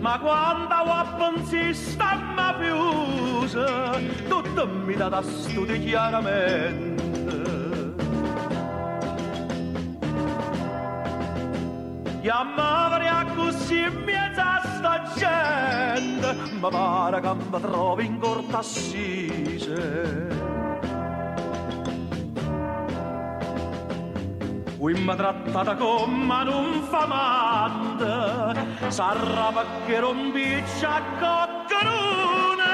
Ma quando ho pensato sta mafiosa, tutto mi dà da studio chiaramente. Chiamavano così in mezzo a sta gente, ma pare che mi trovi in corte assise. Qui mi trattata come un famante, sarà perché rompiccia coccarone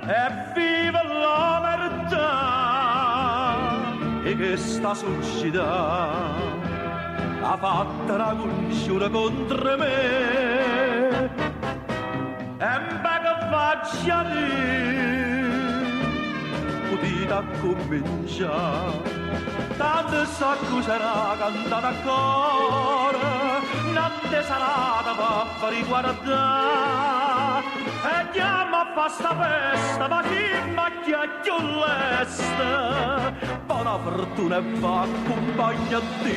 e vive la verità e che sta succedendo ha fatto una congiura contro me e beh che faccia potete cominciare tanto s'accuserà cantata a cuore non sarà da papà riguardare e chiama a fa sta festa ma chi macchia più l'esta buona fortuna e va accompagna a te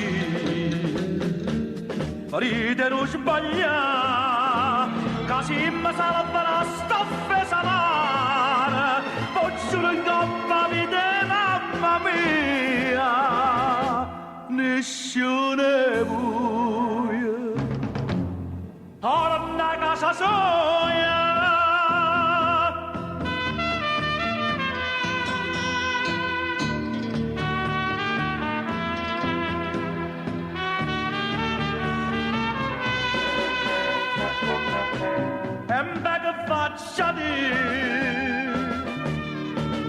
ride non sbaglia che si mi salva la stoffa salare poggio in coppa vita mamma mia nessuno è buio ora una casa soia e beh che faccia di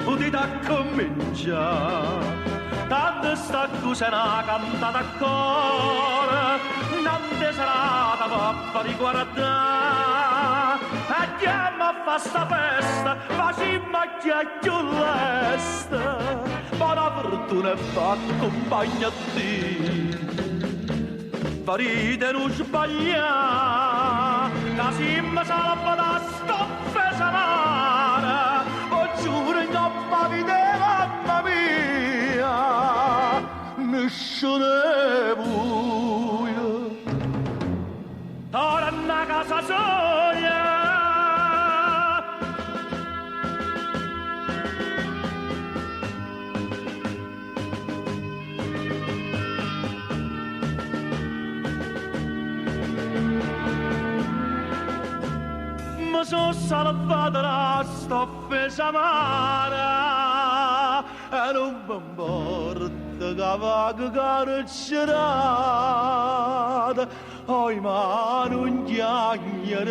udite a cominciare tanto sta cos'era cantata a cuore non te sarà da papà riguardare e chiama a fa sta festa facciamo a chiacchio l'esta buona fortuna e va accompagna a te farite non sbaglia che si mi salva da stoffe salare o giuro in coppa vita mamma mia nessuno è buio ora una casa soia mi sono salvata la stoffa samara e non mi importa che vaga carcerata oi ma non chiagnere